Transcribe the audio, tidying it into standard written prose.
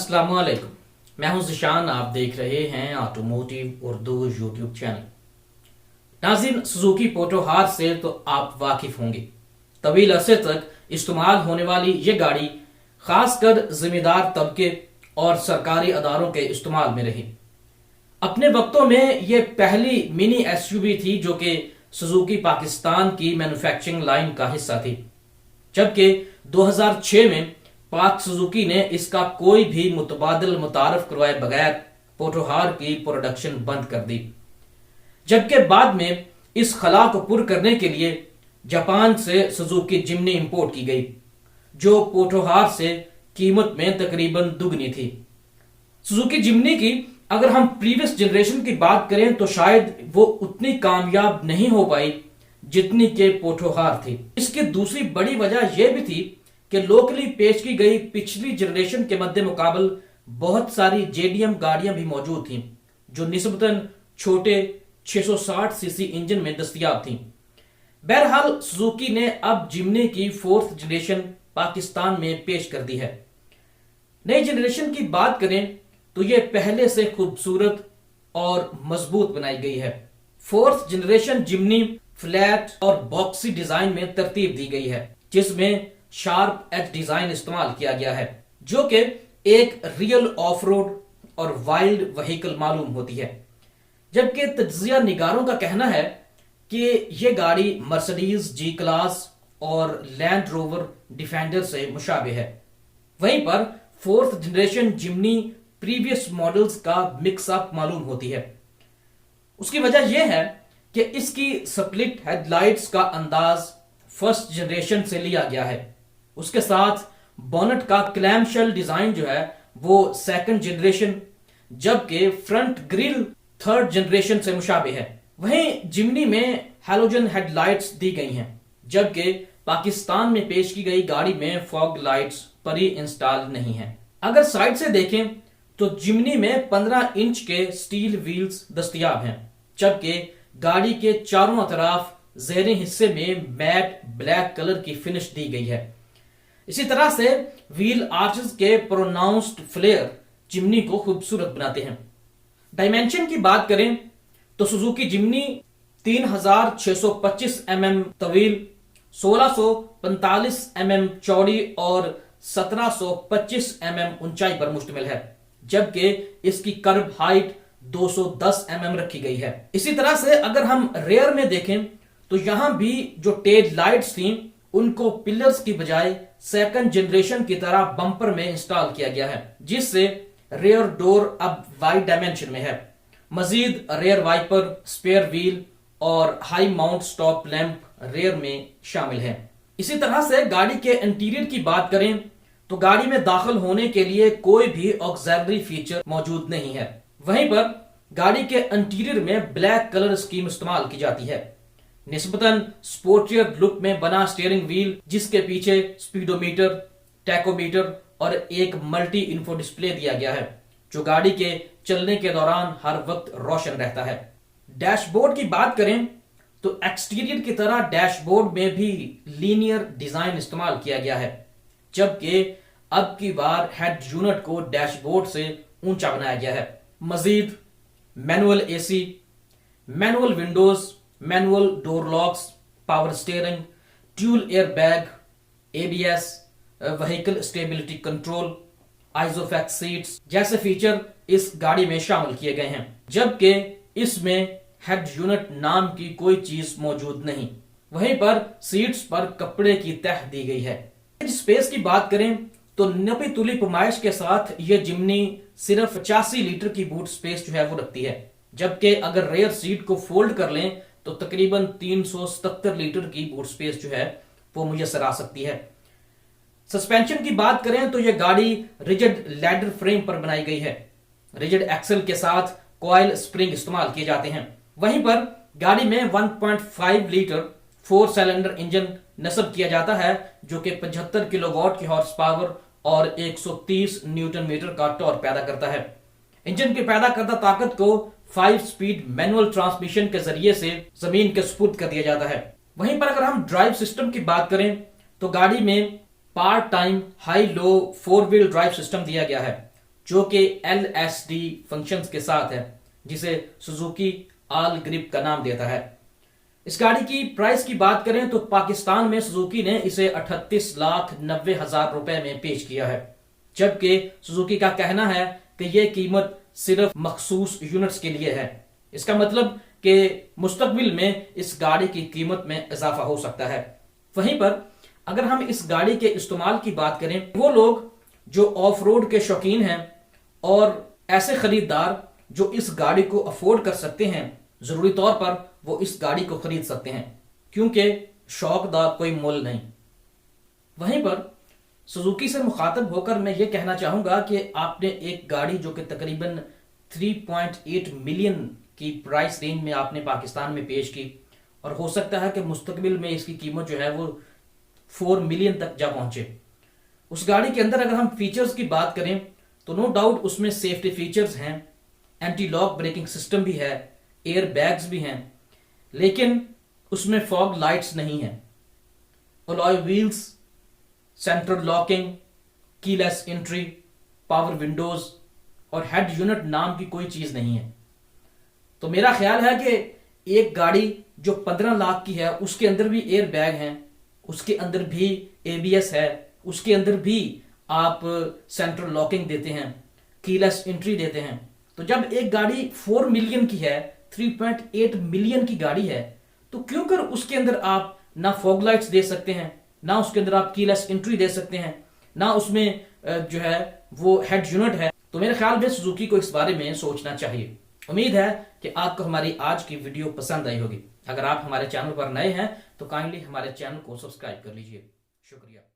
अस्सलाम वालेकुम। मैं हूं जिशान, आप देख रहे हैं ऑटोमोटिव उर्दू यूट्यूब चैनल। नाज़रीन, सुजुकी पोटोहार से तो आप वाकिफ होंगे। तवील अरसे तक इस्तेमाल होने वाली ये गाड़ी खासकर जिम्मेदार तबके और सरकारी अदारों के इस्तेमाल में रही। अपने वक्तों में ये पहली मिनी एसयूवी थी जो कि सुजुकी पाकिस्तान की मैन्युफैक्चरिंग लाइन का हिस्सा थी, जबकि 2006 में पाक सुजुकी ने इसका कोई भी मुतबादल मुतारफ करवाए बगैर पोटोहार की प्रोडक्शन बंद कर दी। जबकि बाद में इस खला को पुर करने के लिए जापान से सुजुकी जिम्नी इंपोर्ट की गई, जो पोटोहार से कीमत में तकरीबन दुगनी थी। सुजुकी जिम्नी की अगर हम प्रीवियस जनरेशन की बात करें तो शायद वो उतनी कामयाब नहीं हो पाई जितनी के पोटोहार थी। इसकी दूसरी बड़ी वजह यह भी थी कि लोकली पेश की गई पिछली जनरेशन के मद्दे मुकाबल बहुत सारी जेडीएम गाड़ियां भी मौजूद थीं जो निस्बतन छोटे 660 सीसी इंजन में दस्तयाब थीं। बहरहाल सुजुकी ने अब जिम्नी की फोर्थ जनरेशन पाकिस्तान में पेश कर दी है। नई जनरेशन की बात करें तो यह पहले से खूबसूरत और मजबूत बनाई गई है। फोर्थ जनरेशन जिम्नी फ्लैट और बॉक्सी डिजाइन में तरतीब दी गई है, जिसमें शार्प एज डिजाइन इस्तेमाल किया गया है, जो कि एक रियल ऑफ रोड और वाइल्ड व्हीकल मालूम होती है। जबकि तज्जिया निगारों का कहना है कि यह गाड़ी मर्सिडीज जी क्लास और लैंड रोवर डिफेंडर से मुशाबे है। वहीं पर fourth generation Jimny previous models का मिक्सअप मालूम होती है। उसकी वजह यह है कि इसकी स्प्लिट हेडलाइट्स का अंदाज फर्स्ट जनरेशन से लिया गया है। उसके साथ बोनट का क्लैम शेल डिजाइन जो है वो सेकंड जनरेशन, जबकि फ्रंट ग्रिल थर्ड जनरेशन से मुशाबे है। वहीं जिम्नी में हैलोजन हेडलाइट्स दी गई हैं, जबकि पाकिस्तान में पेश की गई गाड़ी में फॉग लाइट्स प्री इंस्टॉल नहीं है। अगर साइड से देखें तो जिम्नी में 15 इंच के स्टील व्हील्स दस्तयाब हैं, जबकि गाड़ी के चारों तरफ ज़ेरे हिस्से में मैट ब्लैक कलर की फिनिश दी गई है। इसी तरह से व्हील आर्चेस के प्रोनाउंस्ड फ्लेयर जिम्नी को खूबसूरत बनाते हैं। डायमेंशन की बात करें तो सुजुकी जिम्नी 3625 mm तवील, 1645 mm चौड़ी और 1725 mm ऊंचाई पर मुश्तमिल है, जबकि इसकी कर्व हाइट 210 mm रखी गई है। इसी तरह से अगर हम रेयर में देखें तो यहां भी जो टेल लाइट्स थी उनको पिलर्स की बजाय सेकंड जनरेशन की तरह बम्पर में इंस्टॉल किया गया है, जिससे रेयर डोर अब वाइड डायमेंशन में है। मजीद रेयर वाइपर, स्पेयर व्हील और high mount stop lamp rear में शामिल है। इसी तरह से गाड़ी के इंटीरियर की बात करें तो गाड़ी में दाखिल होने के लिए कोई भी ऑक्सिलरी फीचर मौजूद नहीं है। वहीं पर गाड़ी के इंटीरियर में ब्लैक कलर स्कीम इस्तेमाल की जाती है। निस्बतन स्पोर्टियर लुक में बना स्टीयरिंग व्हील, जिसके पीछे स्पीडोमीटर, टैकोमीटर और एक मल्टी इन्फो डिस्प्ले दिया गया है, जो गाड़ी के चलने के दौरान हर वक्त रोशन रहता है। डैशबोर्ड की बात करें तो एक्सटीरियर की तरह डैशबोर्ड में भी लीनियर डिजाइन इस्तेमाल किया गया है, जबकि अब की बार हेड यूनिट को डैशबोर्ड से ऊंचा बनाया गया है। मजीद manual AC, manual windows, manual door locks, power steering, dual air bag, ABS, vehicle stability control, Isofix seats जैसे फीचर इस गाड़ी में शामिल किए गए हैं, जबकि इसमें हेड यूनिट नाम की कोई चीज मौजूद नहीं। वहीं पर सीट्स पर कपड़े की तह दी गई है। स्पेस की बात करें तो 90 तुली पैमाइश के साथ यह जिम्नी सिर्फ 85 लीटर की बूट स्पेस जो है वो रखती है, जबकि अगर रेयर सीट को फोल्ड कर लें तो तकरीबन 377 लीटर की बूट स्पेस जो है वो मुयसर आ सकती है। सस्पेंशन की बात करें तो यह गाड़ी रिजिड लैडर फ्रेम पर बनाई गई है। रिजिड एक्सल के साथ कॉइल स्प्रिंग इस्तेमाल किए जाते हैं। वहीं पर गाड़ी में 1.5 लीटर 4 सिलेंडर इंजन नस्ब किया जाता है, जो कि 75 किलोवाट की हॉर्स पावर और 130 न्यूटन मीटर का टॉर्क पैदा करता है। इंजन की पैदा करदा ताकत को 5 स्पीड मैनुअल ट्रांसमिशन के जरिए से जमीन के सुपुर्द कर दिया जाता है। वहीं पर अगर हम ड्राइव सिस्टम की बात करें तो गाड़ी में part time high low 4 wheel drive system दिया गया है, जो कि LSD फंक्शंस के साथ है, जिसे सुजुकी ऑल ग्रिप का नाम देता है। इस गाड़ी की प्राइस की बात करें तो पाकिस्तान में सुजुकी ने इसे 38,90,000 रुपए में पेश किया है, जबकि सुजुकी का कहना है कि यह कीमत सिर्फ मखसूस यूनिट्स के लिए है। इसका मतलब कि मुस्तकबिल में इस गाड़ी की कीमत में इजाफा हो सकता है। वहीं पर अगर हम इस गाड़ी के इस्तेमाल की बात करें, वो लोग जो ऑफ रोड के शौकीन हैं और ऐसे खरीदार जो इस गाड़ी को अफोर्ड कर सकते हैं, जरूरी तौर पर वो इस गाड़ी को खरीद सकते हैं, क्योंकि शौक दा कोई मोल नहीं। वहीं पर सुजुकी से मुखातब होकर मैं ये कहना चाहूंगा कि आपने एक गाड़ी जो कि तकरीबन 3.8 मिलियन की प्राइस रेंज में आपने पाकिस्तान में पेश की, और हो सकता है कि मुस्तकबिल में इसकी कीमत जो है वो 4 मिलियन तक जा पहुंचे। उस गाड़ी के अंदर अगर हम फीचर्स की बात करें तो नो डाउट उसमें सेफ्टी फीचर्स हैं, एंटी लॉक ब्रेकिंग सिस्टम भी है, एयर बैग्स भी हैं, लेकिन उसमें फॉग लाइट्स नहीं है। Alloy wheels, central locking, keyless entry, power Windows और हेड यूनिट नाम की कोई चीज नहीं है। तो मेरा ख्याल है कि एक गाड़ी जो 15 लाख की है उसके अंदर भी एयर बैग हैं, उसके अंदर भी ABS है, उसके अंदर भी आप सेंट्रल लॉकिंग देते हैं, कीलेस एंट्री देते हैं। तो जब एक गाड़ी 4 मिलियन की है, 3.8 मिलियन की गाड़ी है, तो क्यों कर उसके अंदर आप ना फॉग लाइट्स दे सकते हैं, ना उसके अंदर आप कीलेस एंट्री दे सकते हैं, ना उसमें जो है वो हेड यूनिट है। तो मेरे ख्याल में सुजुकी को इस बारे में सोचना चाहिए। उम्मीद है कि आपको हमारी आज की वीडियो पसंद आई होगी। अगर आप हमारे चैनल पर नए हैं तो काइंडली हमारे चैनल को सब्सक्राइब कर लीजिए। शुक्रिया।